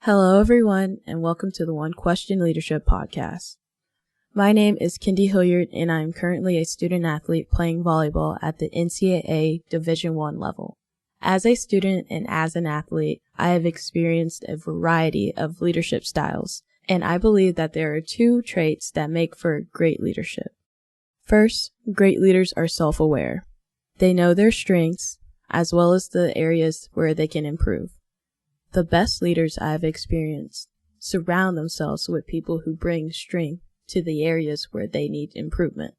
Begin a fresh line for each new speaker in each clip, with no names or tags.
Hello, everyone, and welcome to the One Question Leadership Podcast. My name is Kendi Hilliard, and I am currently a student athlete playing volleyball at the NCAA Division I level. As a student and as an athlete, I have experienced a variety of leadership styles, and I believe that there are two traits that make for great leadership. First, great leaders are self-aware. They know their strengths, as well as the areas where they can improve. The best leaders I've experienced surround themselves with people who bring strength to the areas where they need improvement.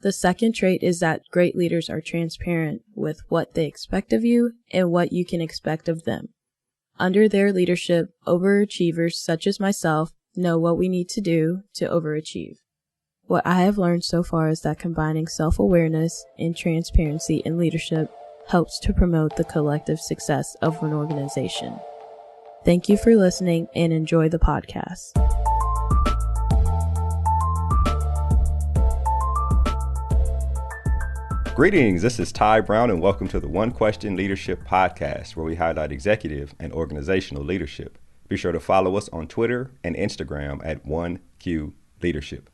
The second trait is that great leaders are transparent with what they expect of you and what you can expect of them. Under their leadership, overachievers such as myself know what we need to do to overachieve. What I have learned so far is that combining self-awareness and transparency in leadership helps to promote the collective success of an organization. Thank you for listening and enjoy the podcast.
Greetings, this is Ty Brown and welcome to the One Question Leadership Podcast, where we highlight executive and organizational leadership. Be sure to follow us on Twitter and Instagram at 1Q Leadership.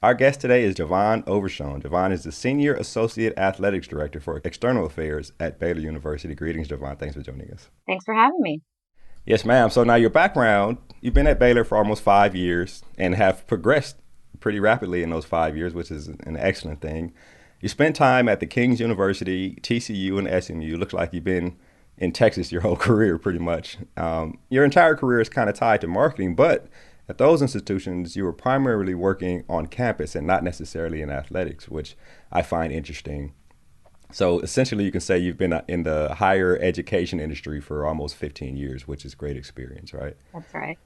Our guest today is Jovan Overshown. Jovan is the Senior Associate Athletics Director for External Affairs at Baylor University. Greetings, Jovan. Thanks for joining us.
Thanks for having me.
Yes, ma'am. So now your background, you've been at Baylor for almost 5 years and have progressed pretty rapidly in those 5 years, which is an excellent thing. You spent time at the King's University, TCU, and SMU. Looks like you've been in Texas your whole career pretty much. Your entire career is kind of tied to marketing, but at those institutions, you were primarily working on campus and not necessarily in athletics, which I find interesting. So essentially, you can say you've been in the higher education industry for almost 15 years, which is great experience, right?
That's right.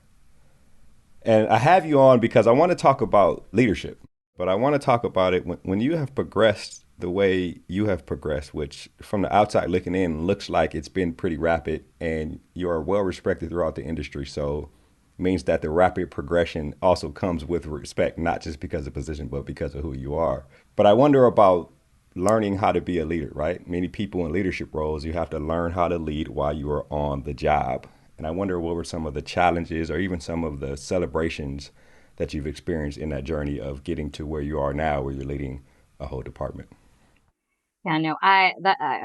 And I have you on because I want to talk about leadership, but I want to talk about it when you have progressed the way you have progressed, which from the outside looking in looks like it's been pretty rapid and you are well respected throughout the industry. So means that the rapid progression also comes with respect, not just because of position, but because of who you are. But I wonder about learning how to be a leader, right? Many people in leadership roles, you have to learn how to lead while you are on the job. And I wonder what were some of the challenges or even some of the celebrations that you've experienced in that journey of getting to where you are now, where you're leading a whole department.
Yeah, no, I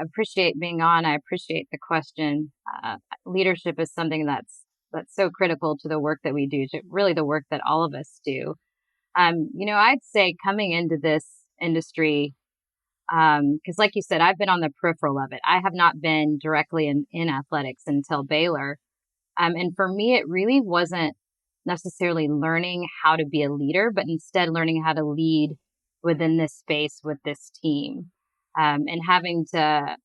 appreciate being on. I appreciate the question. Leadership is something that's so critical to the work that we do, to really the work that all of us do. I'd say coming into this industry, because like you said, I've been on the peripheral of it. I have not been directly in athletics until Baylor. And for me, it really wasn't necessarily learning how to be a leader, but instead learning how to lead within this space with this team, and having to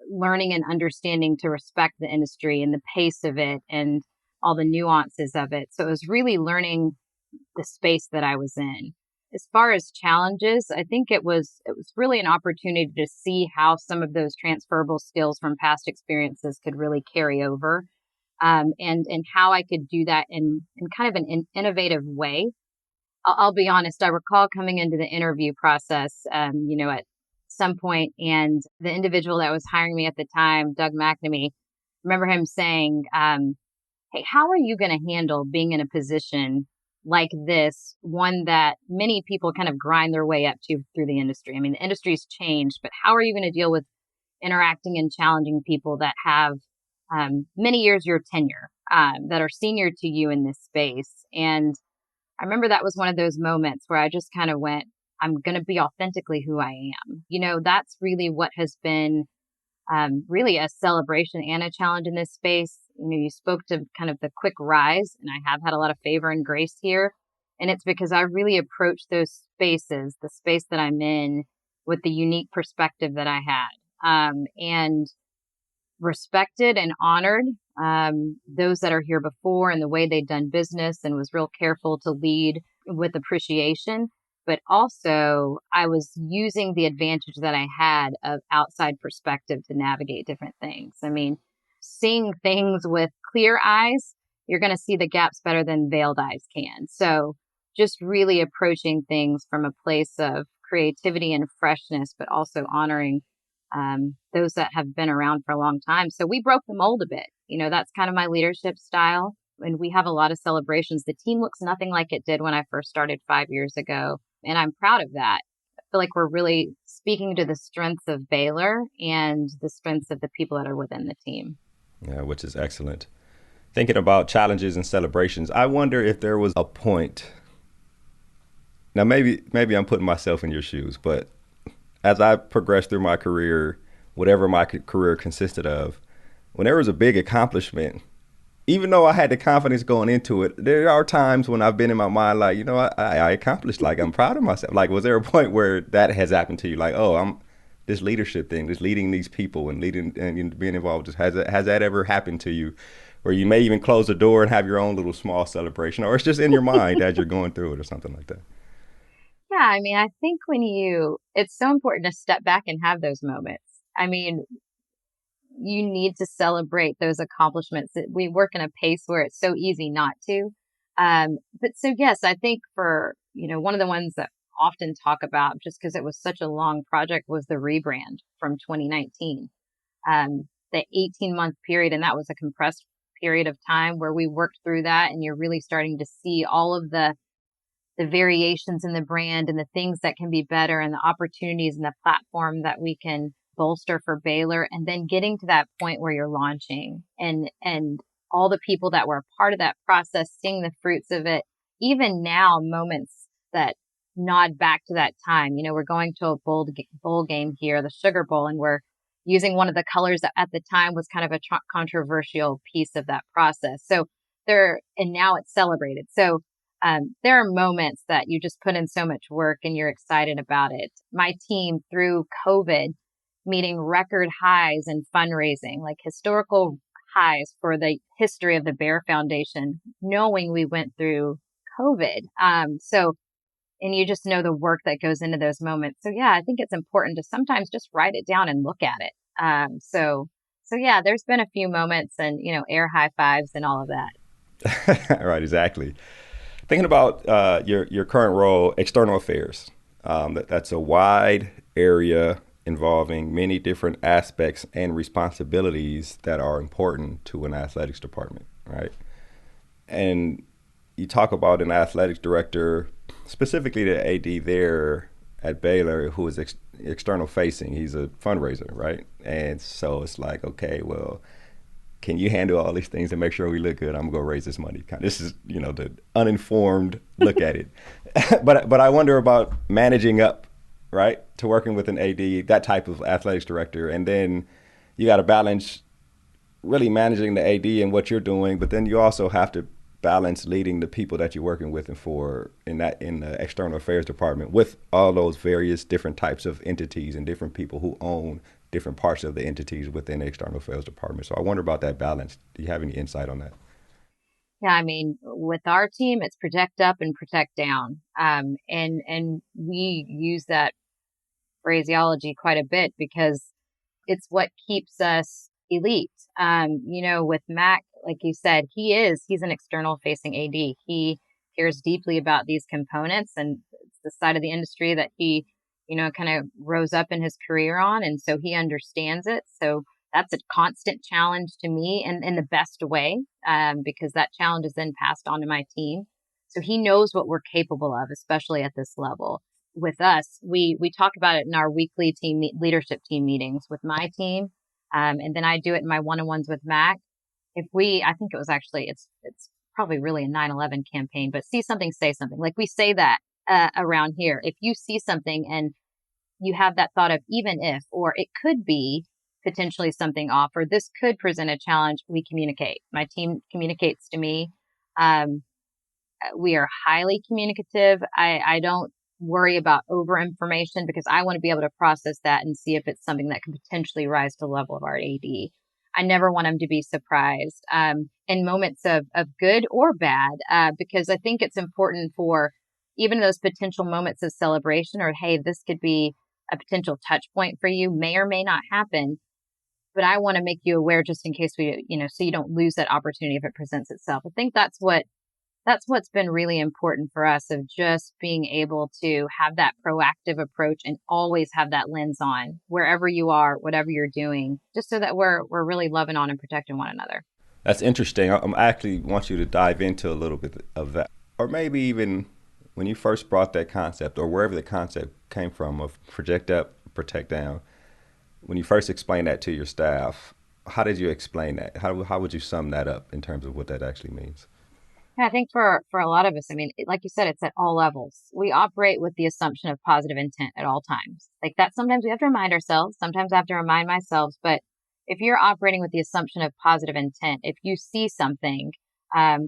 learning and understanding to respect the industry and the pace of it and all the nuances of it. So it was really learning the space that I was in. As far as challenges, I think it was really an opportunity to see how some of those transferable skills from past experiences could really carry over, and how I could do that in kind of an innovative way. I'll be honest, I recall coming into the interview process, at some point, and the individual that was hiring me at the time, Doug McNamee, remember him saying, hey, how are you going to handle being in a position like this, one that many people kind of grind their way up to through the industry? I mean, the industry's changed, but how are you going to deal with interacting and challenging people that have many years your tenure, that are senior to you in this space? And I remember that was one of those moments where I just kind of went, I'm going to be authentically who I am. That's really what has been really a celebration and a challenge in this space. You spoke to kind of the quick rise, and I have had a lot of favor and grace here. And it's because I really approach those spaces, the space that I'm in, with the unique perspective that I had, and respected and honored those that are here before and the way they'd done business, and was real careful to lead with appreciation. But also I was using the advantage that I had of outside perspective to navigate different things. I mean, seeing things with clear eyes, you're going to see the gaps better than veiled eyes can. So just really approaching things from a place of creativity and freshness, but also honoring those that have been around for a long time. So we broke the mold a bit. That's kind of my leadership style. And we have a lot of celebrations. The team looks nothing like it did when I first started 5 years ago. And I'm proud of that. I feel like we're really speaking to the strengths of Baylor and the strengths of the people that are within the team.
Yeah, which is excellent. Thinking about challenges and celebrations, I wonder if there was a point. Now, maybe I'm putting myself in your shoes, but as I progressed through my career, whatever my career consisted of, when there was a big accomplishment, even though I had the confidence going into it, there are times when I've been in my mind like, I accomplished, like I'm proud of myself. Like, was there a point where that has happened to you? Like, oh, I'm this leadership thing, this leading these people and leading and being involved. Has that ever happened to you? Where you may even close the door and have your own little small celebration, or it's just in your mind as you're going through it or something like that.
Yeah, I mean, I think it's so important to step back and have those moments. I mean, you need to celebrate those accomplishments. We work in a pace where it's so easy not to. But so yes, I think one of the ones that I often talk about, just because it was such a long project, was the rebrand from 2019. The 18-month period, and that was a compressed period of time where we worked through that, and you're really starting to see all of the variations in the brand and the things that can be better and the opportunities and the platform that we can bolster for Baylor, and then getting to that point where you're launching and all the people that were a part of that process, seeing the fruits of it. Even now, moments that nod back to that time. We're going to a bowl game here, the Sugar Bowl, and we're using one of the colors that at the time was kind of a controversial piece of that process. And now it's celebrated. So there are moments that you just put in so much work and you're excited about it. My team, through COVID, meeting record highs in fundraising, like historical highs for the history of the Bear Foundation, knowing we went through COVID. And you just know the work that goes into those moments. So yeah, I think it's important to sometimes just write it down and look at it. So yeah, there's been a few moments and, air high fives and all of that.
Right, exactly. Thinking about your current role, external affairs. That's a wide area involving many different aspects and responsibilities that are important to an athletics department, right? And you talk about an athletics director, specifically the AD there at Baylor, who is external facing. He's a fundraiser, right? And so it's like, okay, well, can you handle all these things and make sure we look good? I'm gonna go raise this money. This is, the uninformed look at it. But I wonder about managing up, right, to working with an AD, that type of athletics director, and then you got to balance really managing the AD and what you're doing, but then you also have to balance leading the people that you're working with in the external affairs department with all those various different types of entities and different people who own different parts of the entities within the external affairs department. So I wonder about that balance. Do you have any insight on that?
Yeah, I mean, with our team, it's protect up and protect down. And we use that phraseology quite a bit because it's what keeps us elite. With Mac, like you said, he's an external facing AD. He cares deeply about these components, and it's the side of the industry that he, kind of rose up in his career on. And so he understands it. So that's a constant challenge to me and in the best way, because that challenge is then passed on to my team. So he knows what we're capable of, especially at this level. With us, we talk about it in our weekly leadership team meetings with my team. And then I do it in my one-on-ones with Mac. I think it was actually, it's probably really a 9/11 campaign, but see something, say something. Like we say that around here. If you see something and you have that thought of even if, or it could be potentially something off, or this could present a challenge, we communicate. My team communicates to me. We are highly communicative. I don't worry about over information because I want to be able to process that and see if it's something that could potentially rise to the level of our AD. I never want them to be surprised in moments of good or bad, because I think it's important for even those potential moments of celebration or, hey, this could be a potential touch point for you, may or may not happen. But I want to make you aware just in case so you don't lose that opportunity if it presents itself. I think that's what's been really important for us, of just being able to have that proactive approach and always have that lens on wherever you are, whatever you're doing, just so that we're really loving on and protecting one another.
That's interesting. I actually want you to dive into a little bit of that. Or maybe even when you first brought that concept, or wherever the concept came from, of project up, protect down, when you first explained that to your staff, how did you explain that? How would you sum that up in terms of what that actually means?
Yeah, I think for a lot of us, I mean, like you said, it's at all levels. We operate with the assumption of positive intent at all times. Like that, sometimes we have to remind ourselves, sometimes I have to remind myself, but if you're operating with the assumption of positive intent, if you see something,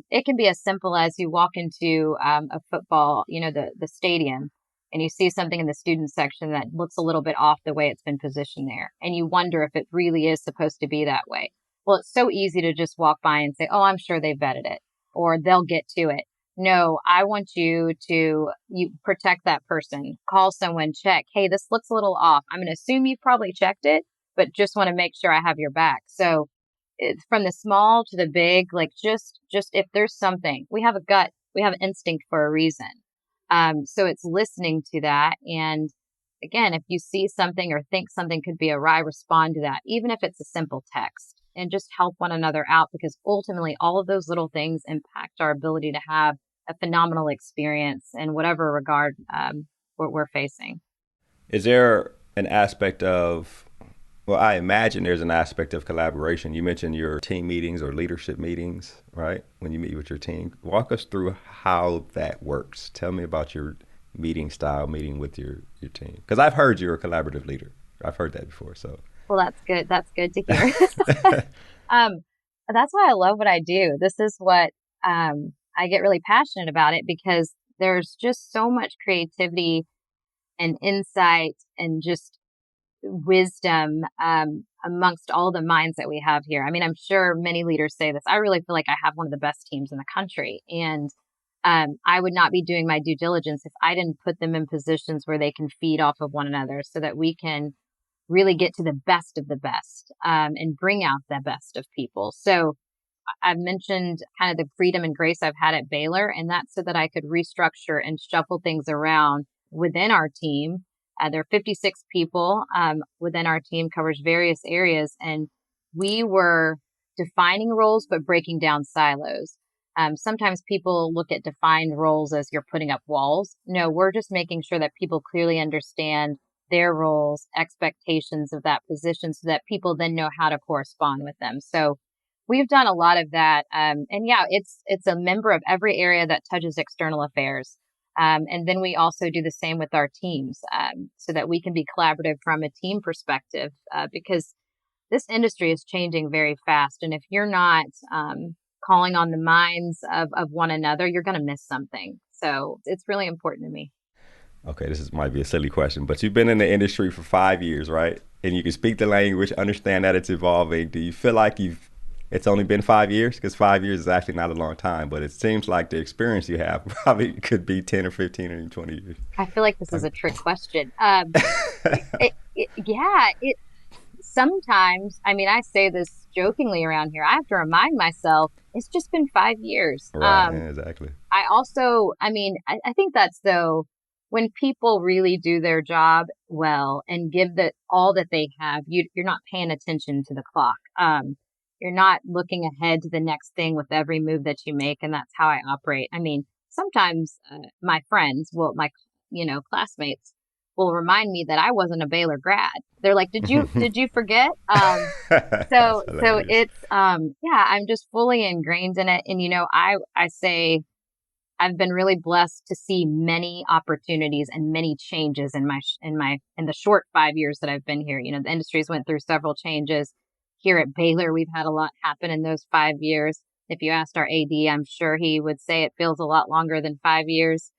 it can be as simple as you walk into a football, the stadium, and you see something in the student section that looks a little bit off the way it's been positioned there. And you wonder if it really is supposed to be that way. Well, it's so easy to just walk by and say, oh, I'm sure they vetted it, or they'll get to it. No, I want you to protect that person. Call someone, check. Hey, this looks a little off. I'm going to assume you've probably checked it, but just want to make sure I have your back. So it's from the small to the big, like just if there's something, we have a gut, we have instinct for a reason. So it's listening to that. And again, if you see something or think something could be awry, respond to that, even if it's a simple text, and just help one another out, because ultimately all of those little things impact our ability to have a phenomenal experience in whatever regard we're facing.
Is there an aspect of, well, I imagine there's an aspect of collaboration. You mentioned your team meetings or leadership meetings, right? When you meet with your team. Walk us through how that works. Tell me about your meeting style, meeting with your team. Because I've heard you're a collaborative leader. I've heard that before, so.
Well, that's good. That's good to hear. That's why I love what I do. This is what I get really passionate about it, because there's just so much creativity and insight and just wisdom amongst all the minds that we have here. I mean, I'm sure many leaders say this. I really feel like I have one of the best teams in the country. And I would not be doing my due diligence if I didn't put them in positions where they can feed off of one another, so that we can really get to the best of the best and bring out the best of people. So I've mentioned kind of the freedom and grace I've had at Baylor, and that's so that I could restructure and shuffle things around within our team. There are 56 people within our team, covers various areas, and we were defining roles but breaking down silos. Sometimes people look at defined roles as you're putting up walls. No, we're just making sure that people clearly understand their roles, expectations of that position, so that people then know how to correspond with them. So we've done a lot of that. And yeah, it's a member of every area that touches external affairs. And then we also do the same with our teams, so that we can be collaborative from a team perspective, because this industry is changing very fast. And if you're not calling on the minds of one another, you're going to miss something. So it's really important to me.
Okay, might be a silly question, but you've been in the industry for 5 years, right? And you can speak the language, understand that it's evolving. Do you feel like it's only been 5 years? Because 5 years is actually not a long time, but it seems like the experience you have probably could be 10 or 15 or 20 years.
I feel like this is a trick question. Sometimes, I mean, I say this jokingly around here, I have to remind myself it's just been 5 years.
Right, yeah, exactly.
I think that's, though, when people really do their job well and give all that they have, you're not paying attention to the clock. You're not looking ahead to the next thing with every move that you make. And that's how I operate. I mean, sometimes my friends, my classmates will remind me that I wasn't a Baylor grad. They're like, did you forget? So it's, I'm just fully ingrained in it. And, I say, I've been really blessed to see many opportunities and many changes in the short 5 years that I've been here. The industry's went through several changes. Here at Baylor, we've had a lot happen in those 5 years. If you asked our AD, I'm sure he would say it feels a lot longer than 5 years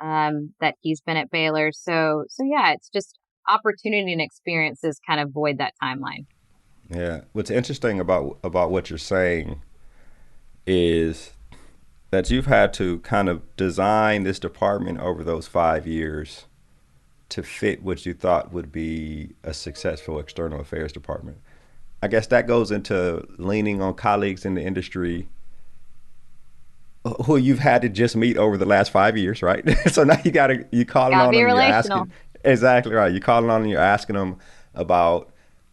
that he's been at Baylor. So yeah, it's just opportunity and experiences kind of void that timeline.
Yeah. What's interesting about what you're saying is that you've had to kind of design this department over those 5 years to fit what you thought would be a successful external affairs department. I guess that goes into leaning on colleagues in the industry who you've had to just meet over the last 5 years, right? So now you calling on them, you're asking. Exactly right. You're calling on them, you're asking them about,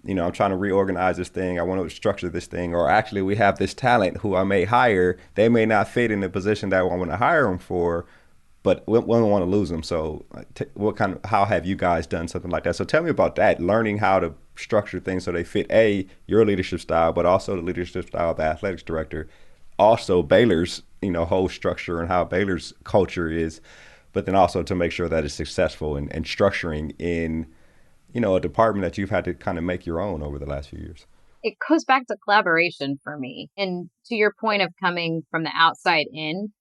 I'm trying to reorganize this thing. I want to structure this thing. Or actually, we have this talent who I may hire. They may not fit in the position that I want to hire them for, but we don't want to lose them. So how have you guys done something like that? So tell me about that, learning how to structure things so they fit your leadership style, but also the leadership style of the athletics director, also Baylor's, whole structure and how Baylor's culture is, but then also to make sure that it's successful and structuring in, a department that you've had to kind of make your own over the last few years.
It goes back to collaboration for me. And to your point of coming from the outside in,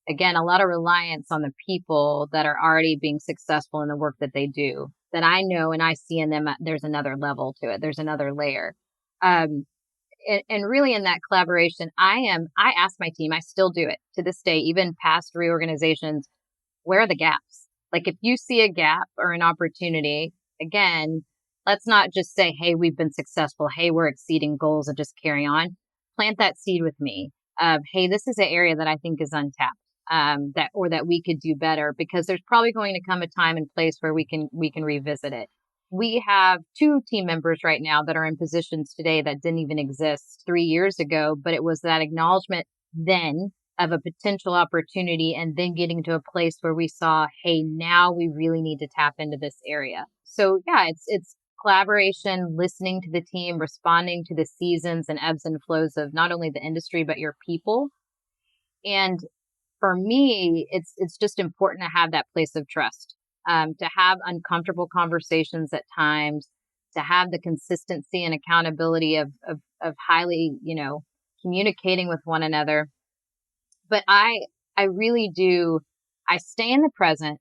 again, a lot of reliance on the people that are already being successful in the work that they do, that I know and I see in them. There's another level to it. There's another layer. And really in that collaboration, I ask my team, I still do it to this day, even past reorganizations, where are the gaps? Like if you see a gap or an opportunity, again, let's not just say, hey, we've been successful. Hey, we're exceeding goals and just carry on. Plant that seed with me of, hey, this is an area that I think is untapped, that we could do better, because there's probably going to come a time and place where we can revisit it. We have 2 team members right now that are in positions today that didn't even exist 3 years ago, but it was that acknowledgement then of a potential opportunity, and then getting to a place where we saw, hey, now we really need to tap into this area. So yeah, it's collaboration, listening to the team, responding to the seasons and ebbs and flows of not only the industry, but your people. And for me, it's just important to have that place of trust, to have uncomfortable conversations at times, to have the consistency and accountability of highly, communicating with one another. But I really do, I stay in the present.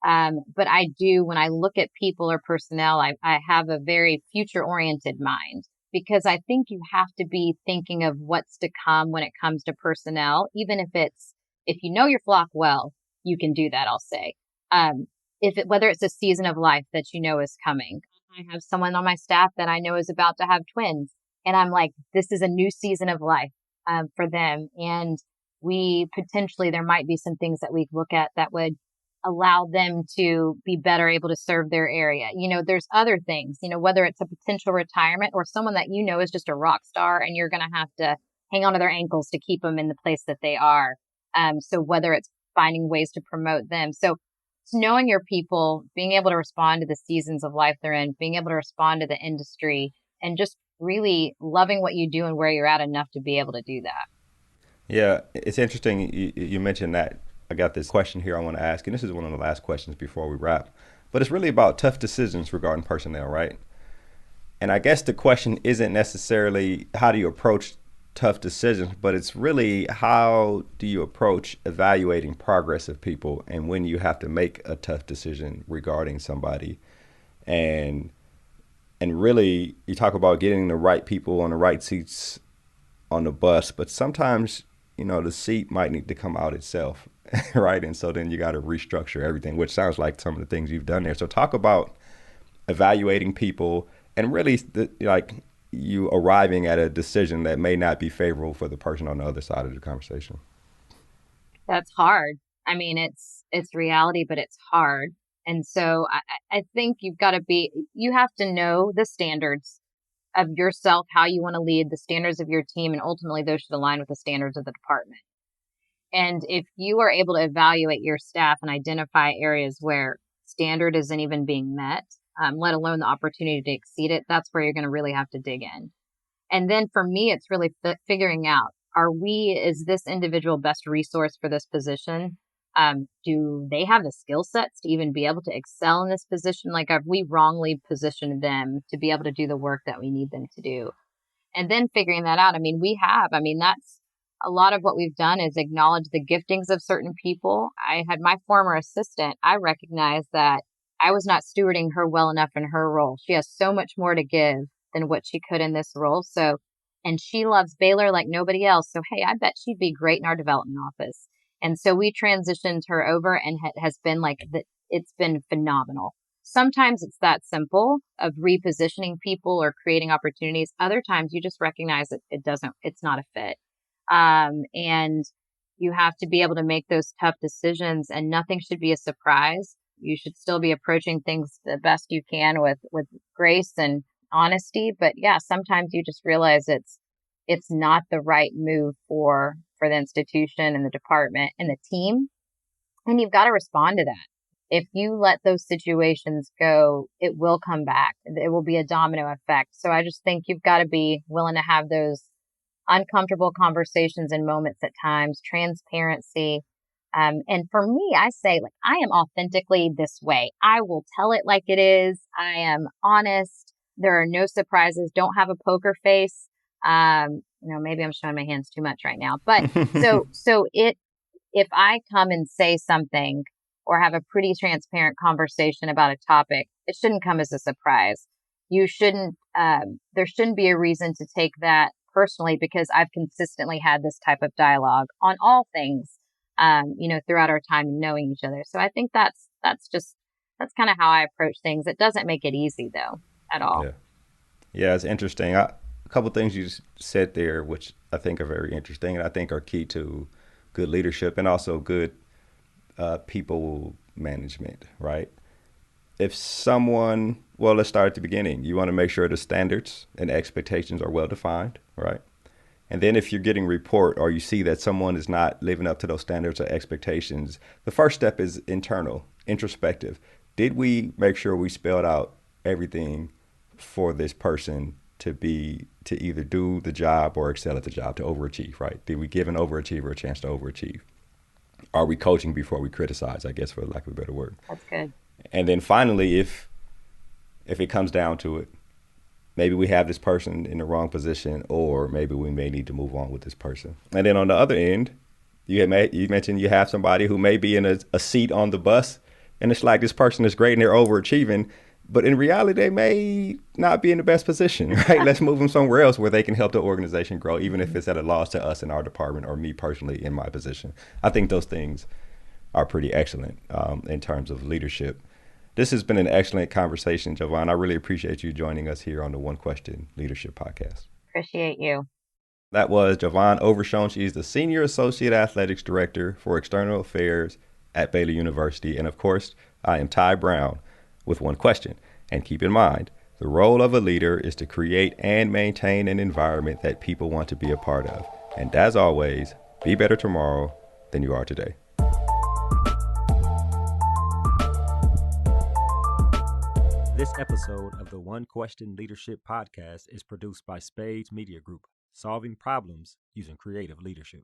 But I do, when I look at people or personnel, I have a very future oriented mind, because I think you have to be thinking of what's to come when it comes to personnel, even if you know your flock well, you can do that, I'll say. Whether it's a season of life that is coming. I have someone on my staff that I know is about to have twins, and I'm like, this is a new season of life, for them. And there might be some things that we look at that would allow them to be better able to serve their area. There's other things, whether it's a potential retirement or someone that is just a rock star and you're going to have to hang on to their ankles to keep them in the place that they are. So whether it's finding ways to promote them. So it's knowing your people, being able to respond to the seasons of life they're in, being able to respond to the industry, and just really loving what you do and where you're at enough to be able to do that.
Yeah, it's interesting. You mentioned that. I got this question here I want to ask, and this is one of the last questions before we wrap. But it's really about tough decisions regarding personnel, right? And I guess the question isn't necessarily how do you approach tough decisions, but it's really how do you approach evaluating progress of people and when you have to make a tough decision regarding somebody. And really, you talk about getting the right people on the right seats on the bus, but sometimes the seat might need to come out itself, right? And so then you got to restructure everything, which sounds like some of the things you've done there. So talk about evaluating people and really you arriving at a decision that may not be favorable for the person on the other side of the conversation.
That's hard. I mean, it's reality, but it's hard. And so I think you have to know the standards of yourself, how you want to lead, the standards of your team, and ultimately those should align with the standards of the department. And if you are able to evaluate your staff and identify areas where standard isn't even being met, let alone the opportunity to exceed it, that's where you're going to really have to dig in. And then for me, it's really figuring out, is this individual best resource for this position? Do they have the skill sets to even be able to excel in this position? Like, have we wrongly positioned them to be able to do the work that we need them to do? And then figuring that out. That's a lot of what we've done is acknowledge the giftings of certain people. I had my former assistant. I recognized that I was not stewarding her well enough in her role. She has so much more to give than what she could in this role. And she loves Baylor like nobody else. So, hey, I bet she'd be great in our development office. And so we transitioned her over, and has been it's been phenomenal. Sometimes it's that simple of repositioning people or creating opportunities. Other times you just recognize that it's not a fit. And you have to be able to make those tough decisions, and nothing should be a surprise. You should still be approaching things the best you can with grace and honesty. But yeah, sometimes you just realize it's not the right move for the institution and the department and the team. And you've got to respond to that. If you let those situations go, it will come back. It will be a domino effect. So I just think you've got to be willing to have those uncomfortable conversations and moments at times, transparency. And for me, I say, like, I am authentically this way. I will tell it like it is. I am honest. There are no surprises. Don't have a poker face. Maybe I'm showing my hands too much right now, but if I come and say something or have a pretty transparent conversation about a topic, it shouldn't come as a surprise. There shouldn't be a reason to take that personally, because I've consistently had this type of dialogue on all things, throughout our time knowing each other. So I think that's kind of how I approach things. It doesn't make it easy though, at all.
Yeah, it's interesting. A couple of things you said there, which I think are very interesting and I think are key to good leadership and also good people management, right? If someone, well, let's start at the beginning. You want to make sure the standards and expectations are well defined, right? And then if you're getting report or you see that someone is not living up to those standards or expectations, the first step is internal, introspective. Did we make sure we spelled out everything for this person to either do the job or excel at the job, to overachieve, right? Did we give an overachiever a chance to overachieve? Are we coaching before we criticize, I guess, for lack of a better word?
That's good.
And then finally, if it comes down to it, maybe we have this person in the wrong position, or maybe we may need to move on with this person. And then on the other end, you mentioned you have somebody who may be in a seat on the bus, and it's like this person is great and they're overachieving, but in reality, they may not be in the best position, right? Let's move them somewhere else where they can help the organization grow, even if it's at a loss to us in our department or me personally in my position. I think those things are pretty excellent in terms of leadership. This has been an excellent conversation, Jovan. I really appreciate you joining us here on the One Question Leadership Podcast.
Appreciate you.
That was Jovan Overshown. She's the Senior Associate Athletics Director for External Affairs at Baylor University. And of course, I am Ty Brown with One Question. And keep in mind, the role of a leader is to create and maintain an environment that people want to be a part of. And as always, be better tomorrow than you are today.
This episode of the One Question Leadership Podcast is produced by Spades Media Group, solving problems using creative leadership.